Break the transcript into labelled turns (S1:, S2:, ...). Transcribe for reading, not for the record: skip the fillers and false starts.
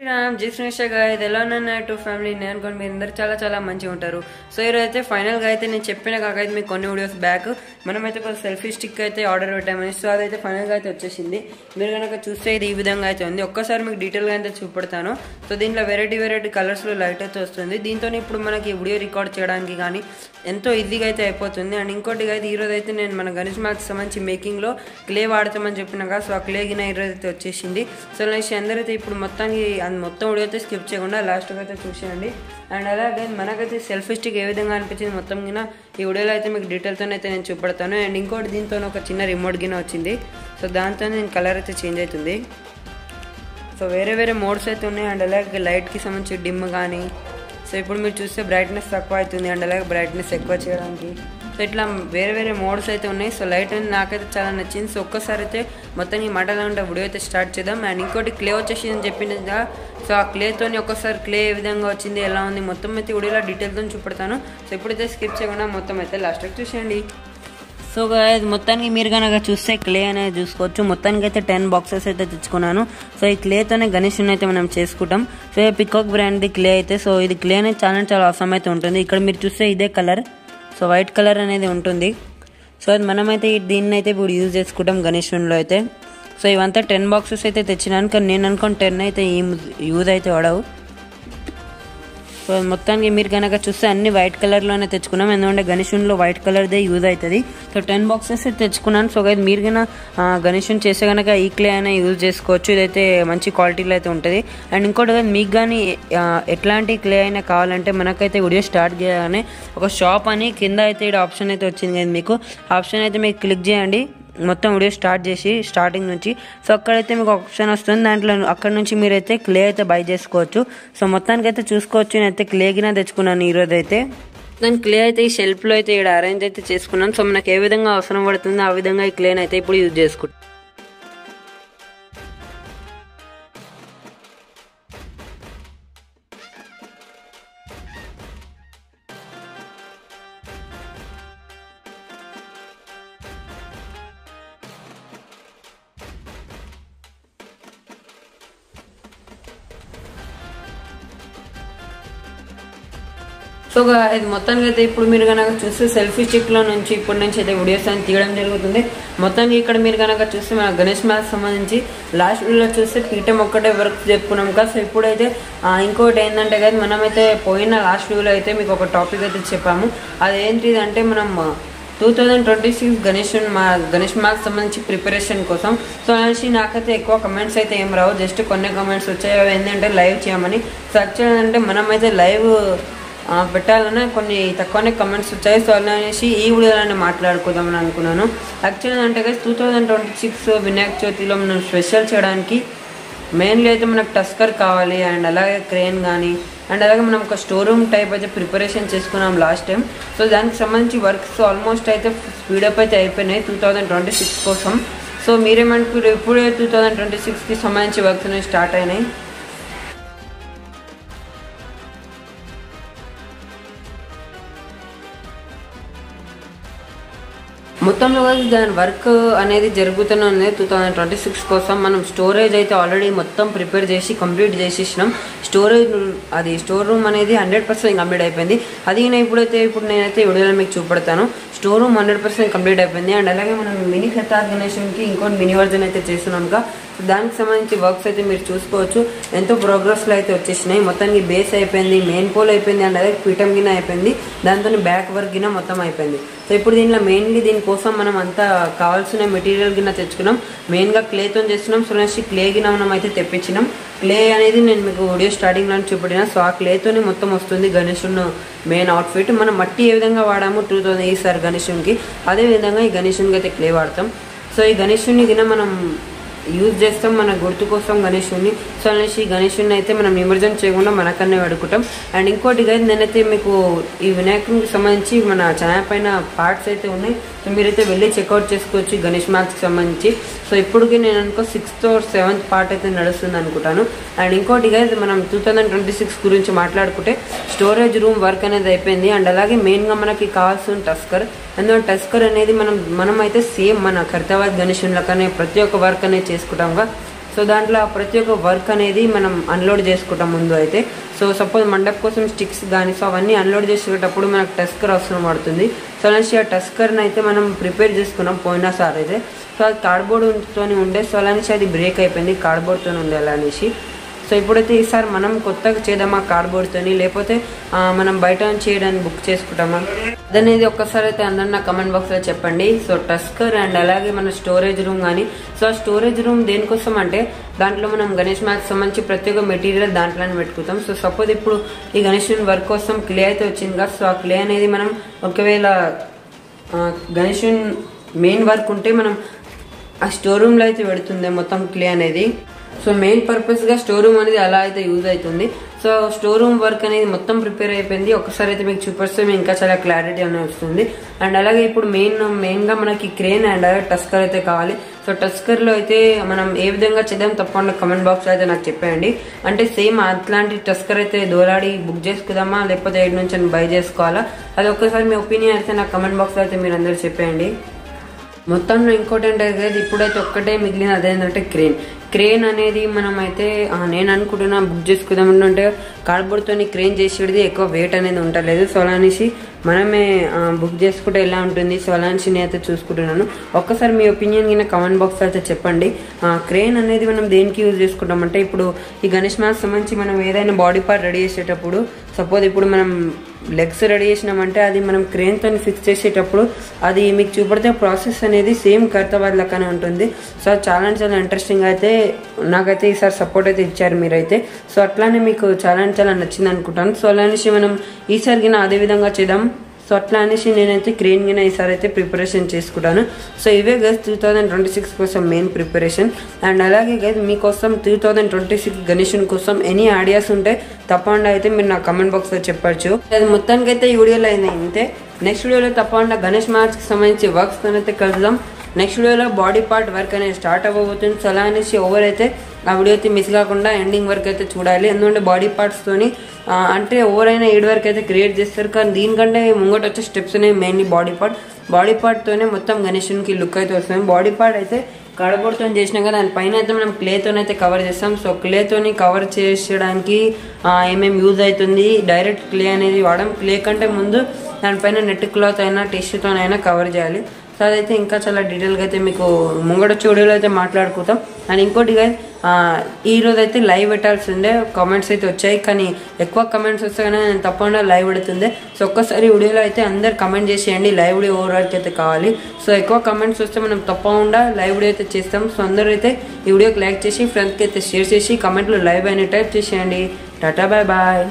S1: శ్రీరామ్ జై శ్రీనిష గాయస్ ఎలా ఉన్నారు ఫ్యామిలీ నేను అనుకోండి మీరు అందరు చాలా చాలా మంచిగా ఉంటారు. సో ఈరోజు అయితే ఫైనల్గా అయితే నేను చెప్పిన కాకైతే మీకు కొన్ని వీడియోస్ బ్యాక్ మనమైతే ఒక సెల్ఫీ స్టిక్ అయితే ఆర్డర్ పెట్టామని. సో అదైతే ఫైనల్గా అయితే వచ్చేసింది. మీరు కనుక చూస్తే ఇది ఈ విధంగా అయితే ఉంది. ఒక్కసారి మీకు డీటెయిల్గా అయితే చూపెడతాను. సో దీంట్లో వెరైటీ కలర్స్లో లైట్ అయితే వస్తుంది. దీంతో ఇప్పుడు మనకి వీడియో రికార్డ్ చేయడానికి కానీ ఎంతో ఈజీగా అయితే అయిపోతుంది. అండ్ ఇంకోటి అయితే ఈరోజు అయితే నేను మన గణేష్ మ్యాథ్స్ సంబంధించి మేకింగ్లో క్లే వాడతామని చెప్పినాక సో ఆ క్లే గిన ఈరోజు అయితే వచ్చేసింది. సో నెక్స్ట్ అందరైతే ఇప్పుడు మొత్తానికి మొత్తం వీడియో అయితే స్కిప్ చేయకుండా లాస్ట్కి అయితే చూసేయండి. అండ్ అలాగే మనకైతే సెల్ఫీ స్టిక్ ఏ విధంగా అనిపించింది మొత్తం గిన ఈ వీడియోలో అయితే మీకు డీటెయిల్తో అయితే నేను చూపెడతాను. అండ్ ఇంకోటి దీంతో ఒక చిన్న రిమోట్ గిన వచ్చింది. సో దాంతో నేను కలర్ అయితే చేంజ్ అవుతుంది. సో వేరే మోడ్స్ అయితే ఉన్నాయి. అండ్ అలాగే లైట్కి సంబంధించి డిమ్ కానీ సో ఇప్పుడు మీరు చూస్తే బ్రైట్నెస్ తక్కువ అవుతుంది. అండ్ అలాగే బ్రైట్నెస్ ఎక్కువ చేయడానికి సో ఇట్లా వేరే మోడ్స్ అయితే ఉన్నాయి. సో లైట్ అనేది నాకైతే చాలా నచ్చింది. సో ఒక్కసారి అయితే మొత్తం ఈ మాటలో ఉంటే వీడియో అయితే స్టార్ట్ చేద్దాం. అండ్ ఇంకోటి క్లే వచ్చేసి అని చెప్పింది. సో ఆ క్లేతోని ఒక్కసారి క్లే ఏ విధంగా వచ్చింది ఎలా ఉంది మొత్తం అయితే వీడియోలో డీటెయిల్తో చూపెడతాను. సో ఇప్పుడైతే స్కిప్ చేయకుండా మొత్తం అయితే లాస్ట్కి చూసేయండి. సో గాయ్స్ మొత్తానికి మీరు కనుక చూస్తే క్లే అనేది చూసుకోవచ్చు. మొత్తానికి అయితే 10 బాక్సెస్ అయితే తెచ్చుకున్నాను. సో ఈ క్లేతోనే గణేషుని అయితే మనం చేసుకుంటాం. సో ఈ పికాక్ బ్రాండ్ది క్లే అయితే సో ఇది క్లే అనేది చాలా అవసరం అయితే ఉంటుంది. ఇక్కడ మీరు చూస్తే ఇదే కలర్ సో వైట్ కలర్ అనేది ఉంటుంది. సో అది మనమైతే దీన్ని అయితే ఇప్పుడు యూజ్ చేసుకుంటాం గణేషునిలో అయితే. సో ఇవంతా 10 బాక్సెస్ అయితే తెచ్చినాను. కానీ నేను అనుకోని 10 అయితే యూజ్ అయితే వాడవు. సో మొత్తానికి మీరు కనుక చూస్తే అన్ని వైట్ కలర్లోనే తెచ్చుకున్నాం. ఎందుకంటే గణేషునిలో వైట్ కలర్దే యూజ్ అవుతుంది. సో 10 బాక్సెస్ తెచ్చుకున్నాను. సో అయితే మీరు కన్నా గణేషుని చేస్తే కనుక ఈ క్లే అయినా యూజ్ చేసుకోవచ్చు. ఇదైతే మంచి క్వాలిటీలో అయితే ఉంటుంది. అండ్ ఇంకోటి మీకు కానీ ఎట్లాంటి క్లే అయినా కావాలంటే మనకైతే వీడియో స్టార్ట్ చేయగానే ఒక షాప్ అని కింద అయితే ఇక్కడ ఆప్షన్ అయితే వచ్చింది కదా మీకు. ఆప్షన్ అయితే మీకు క్లిక్ చేయండి మొత్తం వీడియో స్టార్ట్ చేసి స్టార్టింగ్ నుంచి. సో అక్కడైతే మీకు ఆప్షన్ వస్తుంది. దాంట్లో అక్కడ నుంచి మీరైతే క్లే అయితే బై చేసుకోవచ్చు. సో మొత్తానికి అయితే చూసుకోవచ్చు. నేనైతే క్లే గిన తెచ్చుకున్నాను ఈరోజు అయితే. దాని క్లే అయితే ఈ షెల్ఫ్లో అయితే ఇక్కడ అరేంజ్ అయితే చేసుకున్నాను. సో మనకు ఏ విధంగా అవసరం పడుతుందో ఆ విధంగా ఈ క్లేని అయితే ఇప్పుడు యూజ్ చేసుకుంటాం. సో ఇది మొత్తానికి అయితే ఇప్పుడు మీరు కనుక చూస్తే సెల్ఫీ స్టిక్లో నుంచి ఇప్పటి నుంచి అయితే వీడియోస్ అని తీయడం జరుగుతుంది. మొత్తానికి ఇక్కడ మీరు కనుక చూస్తే మన గణేష్ మ్యాథ్స్ సంబంధించి లాస్ట్ వీడియోలో చూస్తే పీఠం ఒక్కటే వర్క్ చెప్పుకున్నాం కదా. సో ఇప్పుడైతే ఇంకోటి ఏంటంటే కదా మనమైతే పోయిన లాస్ట్ వీడియోలో అయితే మీకు ఒక టాపిక్ అయితే చెప్పాము. అదేంటిదంటే మనం 2026 గణేష్ మ్యాథ్స్ సంబంధించి ప్రిపరేషన్ కోసం. సో అనేసి నాకైతే ఎక్కువ కమెంట్స్ అయితే ఏం రావు, జస్ట్ కొన్ని కమెంట్స్ వచ్చాయి. అవి ఏంటంటే లైవ్ చేయమని. సో యాక్చువల్ అంటే మనమైతే లైవ్ పెట్టాలనే కొన్ని తక్కువనే కమెంట్స్ వచ్చాయి. సో అనేసి ఈ వీడియోలోనే మాట్లాడుకుందామని అనుకున్నాను. యాక్చువల్గా అంటే 2026 వినాయక చవితిలో మనం స్పెషల్ చేయడానికి మెయిన్లీ అయితే మనకు టస్కర్ కావాలి. అండ్ అలాగే క్రేన్ కానీ అండ్ అలాగే మనం ఒక స్టోర్ రూమ్ టైప్ అయితే ప్రిపరేషన్ చేసుకున్నాం లాస్ట్ టైం. సో దానికి సంబంధించి వర్క్స్ ఆల్మోస్ట్ అయితే స్పీడప్ అయితే అయిపోయినాయి 2026 కోసం. సో మీరేమంటారు ఇప్పుడే 2026కి సంబంధించి వర్క్స్ అనేవి స్టార్ట్ అయినాయి. మొత్తంలో దాని వర్క్ అనేది జరుగుతూనే ఉంది 2026 కోసం. మనం స్టోరేజ్ అయితే ఆల్రెడీ మొత్తం ప్రిపేర్ చేసి కంప్లీట్ చేసేసినాం. స్టోర్ రూమ్ అనేది 100% కంప్లీట్ అయిపోయింది. అది ఇప్పుడు నేనైతే వీడియోలో మీకు చూపెడతాను. స్టోర్ రూమ్ 100% కంప్లీట్ అయిపోయింది. అండ్ అలాగే మనం మినీ హెతార్ గణేషన్కి ఇంకోటి మినీ వర్జన్ అయితే చేస్తున్నాం. దానికి సంబంధించి వర్క్స్ అయితే మీరు చూసుకోవచ్చు. ఎంతో ప్రోగ్రెస్లో అయితే వచ్చేసినాయి. మొత్తానికి బేస్ అయిపోయింది, మెయిన్ పోల్ అయిపోయింది, అండ్ అలాగే పీఠం గిన అయిపోయింది. దాంతో బ్యాక్ వర్క్ గిన మొత్తం అయిపోయింది. సో ఇప్పుడు దీంట్లో మెయిన్లీ దీనికోసం మనం అంతా కావాల్సిన మెటీరియల్ గిన తెచ్చుకున్నాం. మెయిన్గా క్లేతో చేస్తున్నాం. సో నెక్స్ట్ క్లే గిన మనం అయితే తెప్పించినాం. క్లే అనేది నేను మీకు వీడియో స్టార్టింగ్లో చూపెట్టిన. సో ఆ క్లేతోనే మొత్తం వస్తుంది గణేషుని మెయిన్ అవుట్ఫిట్. మనం మట్టి ఏ విధంగా వాడాము 2000 ఈసారి గణేషునికి, అదేవిధంగా ఈ గణేషునికి అయితే క్లే వాడతాం. సో ఈ గణేషుని గిన మనం యూజ్ చేస్తాం మన గుర్తు కోసం గణేషుని. సో అనేసి గణేషుని అయితే మనం నిమజ్జనం చేయకుండా మనకన్నే వాడుకుంటాం. అండ్ ఇంకోటి కదా నేనైతే మీకు ఈ వినాయకునికి సంబంధించి మన ఛానల్ పైన పార్ట్స్ అయితే ఉన్నాయి. సో మీరైతే వెళ్ళి చెక్అవుట్ చేసుకోవచ్చు గణేష్ మ్యాథ్స్కి సంబంధించి. సో ఇప్పటికి నేను అనుకో 6th or 7th పార్ట్ అయితే నడుస్తుంది అనుకుంటాను. అండ్ ఇంకోటి కదా మనం 2026 గురించి మాట్లాడుకుంటే స్టోరేజ్ రూమ్ వర్క్ అనేది అయిపోయింది. అండ్ అలాగే మెయిన్గా మనకి కావాల్సిన టస్కర్. ఎందుకంటే టస్కర్ అనేది మనమైతే సేమ్ మన ఖైరతాబాద్ గణేషుని లెక్కనే ప్రతి ఒక్క వర్క్ అనేది చేసుకుంటాం. సో సో దాంట్లో ప్రతి ఒక్క వర్క్ అనేది మనం అన్లోడ్ చేసుకుంటాం ముందు అయితే. సో సపోజ్ మండప్ కోసం స్టిక్స్ కానీ సో అవన్నీ అన్లోడ్ చేసేటప్పుడు మనకు టస్కర్ అవసరం పడుతుంది. సో అనేసి ఆ టస్కర్ని అయితే మనం ప్రిపేర్ చేసుకున్నాం పోయినసారి అయితే. సో అది కార్డ్బోర్డ్తో ఉండే, సో అలా అనేసి అది బ్రేక్ అయిపోయింది, కార్డ్బోర్డ్తో ఉండే అలా అనేసి. సో ఇప్పుడైతే ఈసారి మనం కొత్తగా చేద్దామా కార్డ్బోర్డ్తోని, లేకపోతే మనం బయట చేయడానికి బుక్ చేసుకుంటామా అదనేది ఒక్కసారి అయితే అందరు నా కమెంట్ బాక్స్లో చెప్పండి. సో టస్కర్ అండ్ అలాగే మన స్టోరేజ్ రూమ్ కానీ, సో ఆ స్టోరేజ్ రూమ్ దేనికోసం అంటే దాంట్లో మనం గణేష్ మ్యాథ్స్ సంబంధించి ప్రతి ఒక్క మెటీరియల్ దాంట్లోనే పెట్టుకుంటాం. సో సపోజ్ ఇప్పుడు ఈ గణేష్ వర్క్ కోసం క్లే అయితే వచ్చింది కదా, సో ఆ క్లే అనేది మనం ఒకవేళ గణేష్ మెయిన్ వర్క్ ఉంటే మనం ఆ స్టోర్ రూమ్లో అయితే పెడుతుంది మొత్తం క్లే అనేది. సో మెయిన్ పర్పస్గా స్టోర్ రూమ్ అనేది అలా అయితే యూజ్ అవుతుంది. సో స్టోర్ రూమ్ వర్క్ అనేది మొత్తం ప్రిపేర్ అయిపోయింది. ఒకసారి అయితే మీకు చూపిస్తే మీకు ఇంకా చాలా క్లారిటీ అనేది వస్తుంది. అండ్ అలాగే ఇప్పుడు మెయిన్గా మనకి క్రేన్ అండ్ అలాగే టస్కర్ అయితే కావాలి. సో టస్కర్లో అయితే మనం ఏ విధంగా చేద్దాం తప్పకుండా కమెంట్ బాక్స్లో అయితే నాకు చెప్పేయండి. అంటే సేమ్ అట్లాంటి టస్కర్ అయితే దోలాడి బుక్ చేసుకుందామా లేకపోతే ఏడు నుంచి బై చేసుకోవాలా, అది ఒక్కసారి మీ ఒపీనియన్ అయితే నాకు కమెంట్ బాక్స్లో అయితే మీరు అందరూ చెప్పేయండి. మొత్తంలో ఇంకోటి ఏంటంటే ఇప్పుడైతే ఒక్కటే మిగిలిన అదేంటంటే క్రేన్ అనేది మనం అయితే నేను అనుకుంటున్నా బుక్ చేసుకుందాం అంటే కార్డ్బోర్డ్తో క్రేన్ చేసేది ఎక్కువ వెయిట్ అనేది ఉండలేదు. సో అలా అనేసి మనమే బుక్ చేసుకుంటే ఎలా ఉంటుంది, సో అలా అనేసి నేనైతే చూసుకుంటున్నాను. ఒక్కసారి మీ ఒపీనియన్ కింద కమెంట్ బాక్స్ అయితే చెప్పండి. క్రేన్ అనేది మనం దేనికి యూజ్ చేసుకుంటామంటే ఇప్పుడు ఈ గణేష్ మ్యాథ్స్ సంబంధించి మనం ఏదైనా బాడీ పార్ట్ రెడీ చేసేటప్పుడు సపోజ్ ఇప్పుడు మనం లెగ్స్ రెడీ చేసినామంటే అది మనం క్రేన్తో ఫిక్స్ చేసేటప్పుడు అది మీకు చూపడితే ప్రాసెస్ అనేది సేమ్ కర్తవాద్ లెక్కనే ఉంటుంది. సో చాలా ఇంట్రెస్టింగ్ అయితే నాకైతే ఈసారి సపోర్ట్ అయితే ఇచ్చారు మీరైతే. సో అట్లానే మీకు చాలా నచ్చింది అనుకుంటాను. సో అలా అనేసి మనం ఈసారి కింద అదే విధంగా చేద్దాం. సో అట్లా అనేసి నేనైతే క్రేన్ గిన ఈసారి అయితే ప్రిపరేషన్ చేసుకుంటాను. సో ఇవే గైస్ 2026 కోసం మెయిన్ ప్రిపరేషన్. అండ్ అలాగే గైస్ మీకోసం 2026 గణేషన్ కోసం ఎనీ ఐడియాస్ ఉంటే తప్పకుండా అయితే మీరు నా కమెంట్ బాక్స్లో చెప్పచ్చు. అది మొత్తానికి అయితే ఈ వీడియోలో అయింది అంతే. నెక్స్ట్ వీడియోలో తప్పకుండా గణేష్ మ్యాథ్స్కి సంబంధించి వర్క్స్తో అయితే కలుద్దాం. నెక్స్ట్ వీడియోలో బాడీ పార్ట్ వర్క్ అనేది స్టార్ట్ అవ్వబోతుంది. సో అలా అనేసి ఓవర్ అయితే ఆ వీడియో అయితే మిస్ కాకుండా ఎండింగ్ వరకు అయితే చూడాలి. ఎందుకంటే బాడీ పార్ట్స్తోని అంటే ఎవరైనా 7 వరకు అయితే క్రియేట్ చేస్తారు, కానీ దీనికంటే ముంగట వచ్చే స్టెప్స్ అనేవి మెయిన్లీ బాడీ పార్ట్తోనే మొత్తం గణేషన్కి లుక్ అయితే వస్తుంది. బాడీ పార్ట్ అయితే కార్డ్బోర్డ్తో చేసినాం కదా, దానిపైన అయితే మనం క్లేతోనైతే కవర్ చేస్తాం. సో క్లేతోని కవర్ చేసడానికి ఏమేమి యూజ్ అవుతుంది, డైరెక్ట్ క్లే అనేది వాడడం. క్లే కంటే ముందు దానిపైన నెట్ క్లాత్ అయినా టిష్యూతోనైనా కవర్ చేయాలి. సో అదైతే ఇంకా చాలా డీటెయిల్గా అయితే మీకు ముంగడ వీడియోలో అయితే మాట్లాడుకుంటాం. అండ్ ఇంకోటి ఈరోజు అయితే లైవ్ పెట్టాల్సి ఉండే, కామెంట్స్ అయితే వచ్చాయి, కానీ ఎక్కువ కమెంట్స్ వస్తే కానీ నేను తప్పకుండా లైవ్ పెడుతుంది. సో ఒక్కసారి వీడియోలో అయితే అందరు కమెంట్ చేసేయండి, లైవ్ వీడియో ఓవరాల్కి అయితే కావాలి. సో ఎక్కువ కమెంట్స్ వస్తే మనం తప్పకుండా లైవ్ వీడియో అయితే చేస్తాం. సో అందరూ అయితే ఈ వీడియోకి లైక్ చేసి ఫ్రెండ్స్కి అయితే షేర్ చేసి కమెంట్లో లైవ్ అయిన టైప్ చేసేయండి. Tata bye bye.